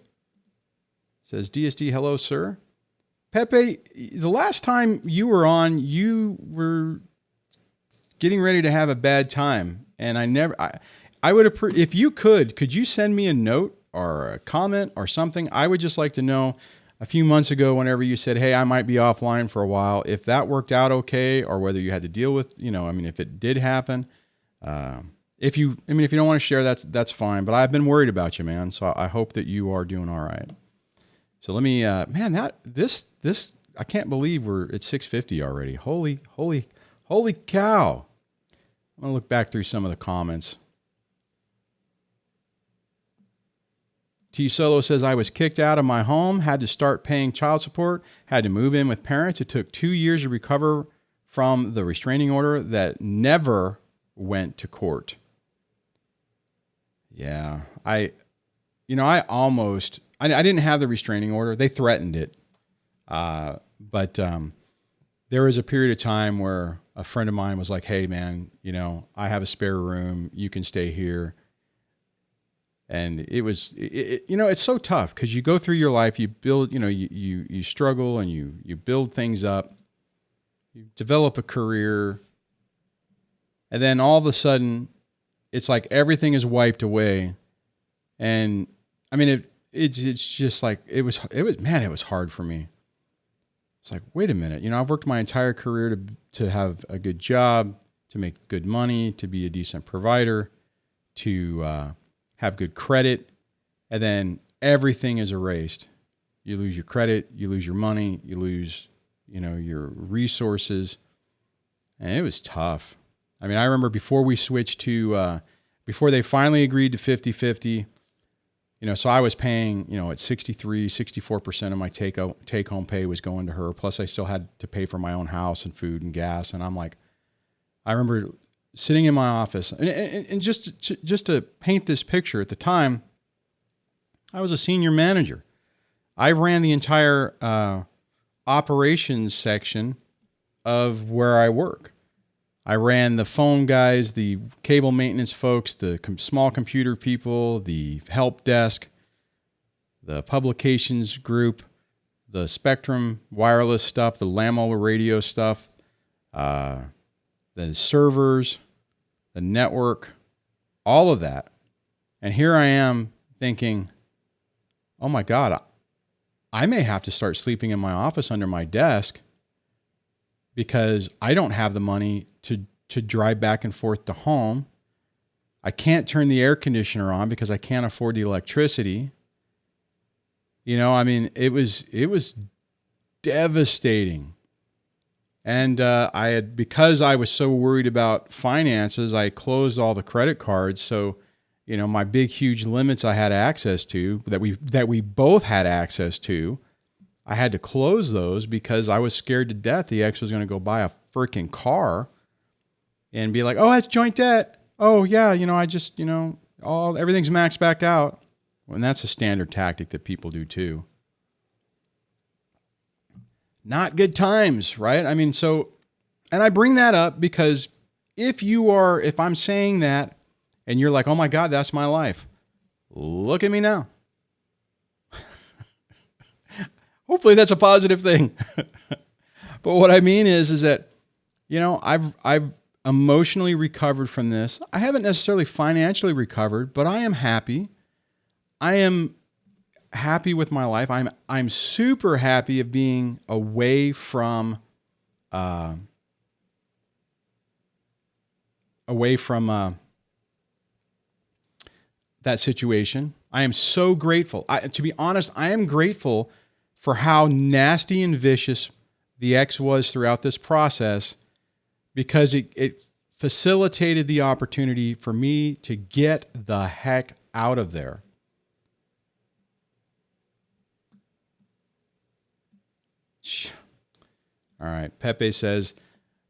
says, DSD, hello, sir. Pepe, the last time you were on, you were getting ready to have a bad time. And I would, if you could you send me a note or a comment or something? I would just like to know a few months ago, whenever you said, hey, I might be offline for a while, if that worked out okay, or whether you had to deal with, if it did happen. if you don't want to share, that's fine. But I've been worried about you, man. So I hope that you are doing all right. So let me, man, this, I can't believe we're at 6:50 already. Holy cow. I'm going to look back through some of the comments. T Solo says, I was kicked out of my home, had to start paying child support, had to move in with parents. It took 2 years to recover from the restraining order that never went to court. Yeah, I didn't have the restraining order. They threatened it. But there was a period of time where a friend of mine was like, hey man, I have a spare room. You can stay here. And it's so tough because you go through your life, you build, you struggle and you build things up, you develop a career. And then all of a sudden it's like everything is wiped away. And I mean, it's just like, it was hard for me. It's like, wait a minute, I've worked my entire career to have a good job, to make good money, to be a decent provider, to have good credit, and then everything is erased. You lose your credit, you lose your money, you lose, your resources, and it was tough. I mean, I remember before we switched to, before they finally agreed to 50-50, so I was paying, at 64% of my take-home pay was going to her. Plus I still had to pay for my own house and food and gas. And I'm like, I remember sitting in my office and just to paint this picture, at the time, I was a senior manager. I ran the entire operations section of where I work. I ran the phone guys, the cable maintenance folks, the small computer people, the help desk, the publications group, the Spectrum wireless stuff, the Lamo radio stuff, the servers, the network, all of that. And here I am thinking, oh my God, I may have to start sleeping in my office under my desk because I don't have the money to drive back and forth to home. I can't turn the air conditioner on because I can't afford the electricity. I mean, it was devastating. And because I was so worried about finances, I closed all the credit cards. So, my big, huge limits I had access to, that we both had access to, I had to close those because I was scared to death the ex was going to go buy a freaking car and be like, oh, that's joint debt. Oh yeah, I just, everything's maxed back out. And that's a standard tactic that people do too. Not good times, right? I mean, and I bring that up because if I'm saying that and you're like, oh my God, that's my life. Look at me now. Hopefully that's a positive thing. But what I mean is that, I've emotionally recovered from this. I haven't necessarily financially recovered, but I am happy. I am happy with my life. I'm super happy of being away from that situation. I am so grateful. To be honest, I am grateful for how nasty and vicious the ex was throughout this process, because it facilitated the opportunity for me to get the heck out of there. All right. Pepe says,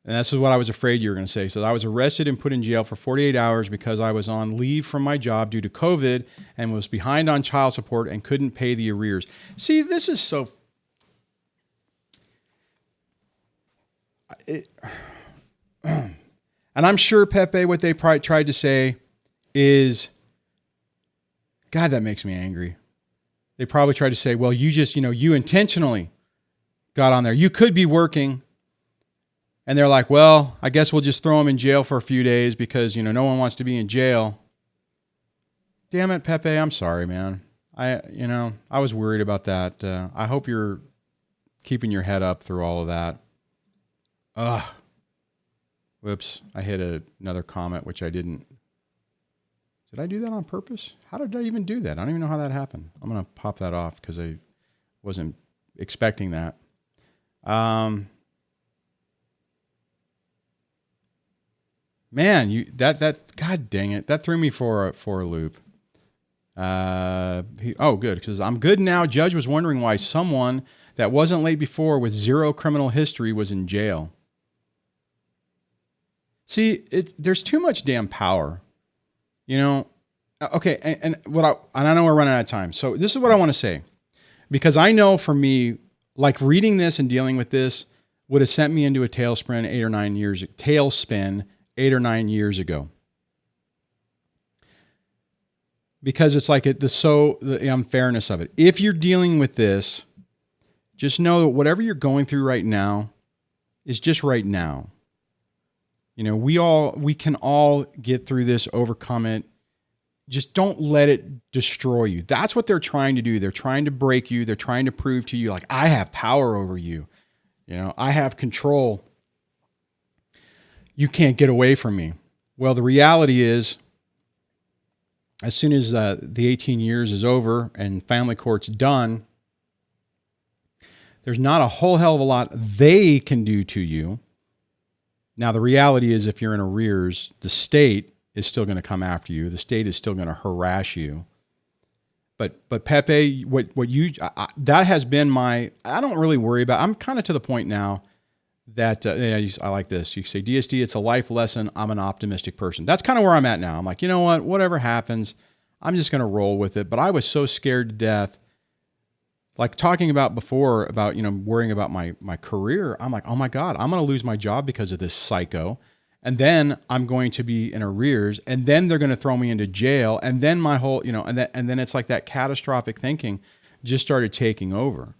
and this is what I was afraid you were going to say. So I was arrested and put in jail for 48 hours because I was on leave from my job due to COVID and was behind on child support and couldn't pay the arrears. See, this is so... And I'm sure, Pepe, what they probably tried to say is, God, that makes me angry. They probably tried to say, well, you just, you intentionally got on there. You could be working. And they're like, well, I guess we'll just throw him in jail for a few days because, no one wants to be in jail. Damn it, Pepe. I'm sorry, man. I was worried about that. I hope you're keeping your head up through all of that. Ugh. Whoops. I hit another comment, which I didn't Did I do that on purpose? How did I even do that? I don't even know how that happened. I'm going to pop that off because I wasn't expecting that. Man, that God dang it, that threw me for a loop. Good, because I'm good now. Judge was wondering why someone that wasn't late before with zero criminal history was in jail. See, there's too much damn power. You know, okay, and I know we're running out of time. So this is what I want to say. Because I know for me, like reading this and dealing with this would have sent me into a tailspin 8 or 9 years ago. Because it's like the unfairness of it. If you're dealing with this, just know that whatever you're going through right now is just right now. You know, we can all get through this, overcome it. Just don't let it destroy you. That's what they're trying to do. They're trying to break you. They're trying to prove to you, like, I have power over you. You know, I have control. You can't get away from me. Well, the reality is, as soon as the 18 years is over and family court's done, there's not a whole hell of a lot they can do to you. Now, the reality is if you're in arrears, the state is still going to come after you. The state is still going to harass you. But Pepe, that has been I don't really worry about. I'm kind of to the point now that I like this. You say, DSD, it's a life lesson. I'm an optimistic person. That's kind of where I'm at now. I'm like, you know what? Whatever happens, I'm just going to roll with it. But I was so scared to death. Like talking about before about, worrying about my career. I'm like, oh my God, I'm going to lose my job because of this psycho. And then I'm going to be in arrears, and then they're going to throw me into jail. And then my whole, and then it's like that catastrophic thinking just started taking over.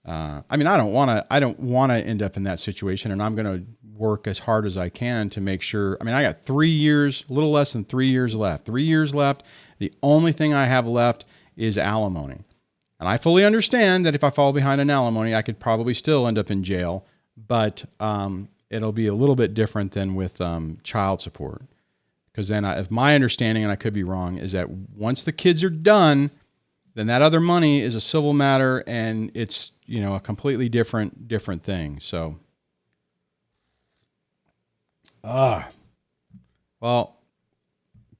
I don't want to end up in that situation, and I'm going to work as hard as I can to make sure. I got 3 years, a little less than 3 years left. 3 years left. The only thing I have left is alimony. And I fully understand that if I fall behind on alimony, I could probably still end up in jail, but it'll be a little bit different than with child support. Because then, if my understanding, and I could be wrong, is that once the kids are done, then that other money is a civil matter, and it's a completely different thing. So, well,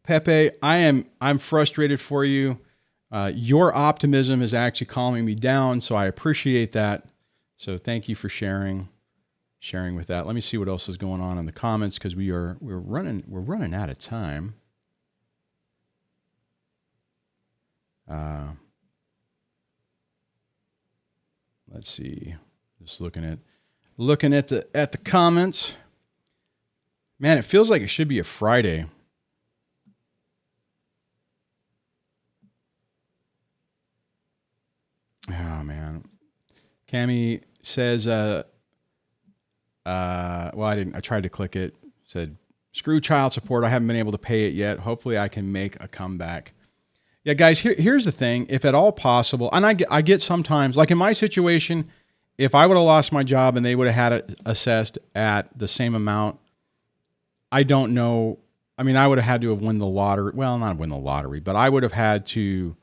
Pepe, I'm frustrated for you. Your optimism is actually calming me down, so I appreciate that. So thank you for sharing with that. Let me see what else is going on in the comments, because we're running out of time. Let's see. Just looking at the comments. Man, it feels like it should be a Friday. Oh man. Cami says I tried to click it. Said, screw child support. I haven't been able to pay it yet. Hopefully I can make a comeback. Yeah, guys, here's the thing. If at all possible, and I get sometimes, like in my situation, if I would have lost my job and they would have had it assessed at the same amount, I don't know. I would have had to have won the lottery. Well, not win the lottery, but I would have had to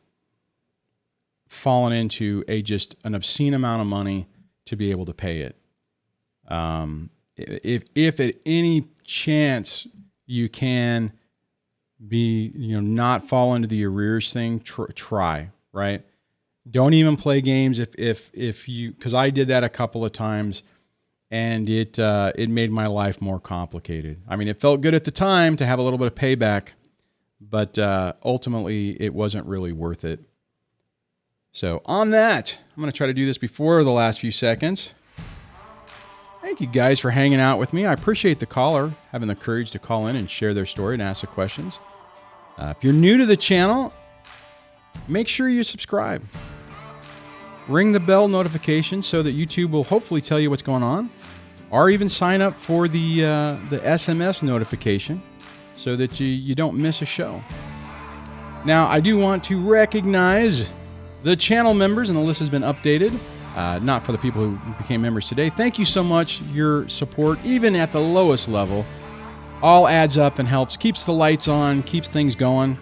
fallen into just an obscene amount of money to be able to pay it. If at any chance you can be, not fall into the arrears thing, try, right? Don't even play games if you, because I did that a couple of times, and it made my life more complicated. It felt good at the time to have a little bit of payback, but ultimately it wasn't really worth it. So on that, I'm going to try to do this before the last few seconds. Thank you guys for hanging out with me. I appreciate the caller having the courage to call in and share their story and ask the questions. If you're new to the channel, make sure you subscribe. Ring the bell notification so that YouTube will hopefully tell you what's going on, or even sign up for the SMS notification so that you don't miss a show. Now, I do want to recognize the channel members, and the list has been updated. Not for the people who became members today. Thank you so much. Your support, even at the lowest level, all adds up and helps, keeps the lights on, keeps things going.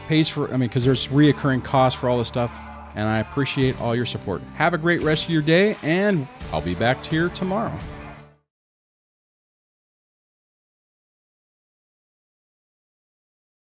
pays for, because there's reoccurring costs for all this stuff. And I appreciate all your support. Have a great rest of your day, and I'll be back here tomorrow.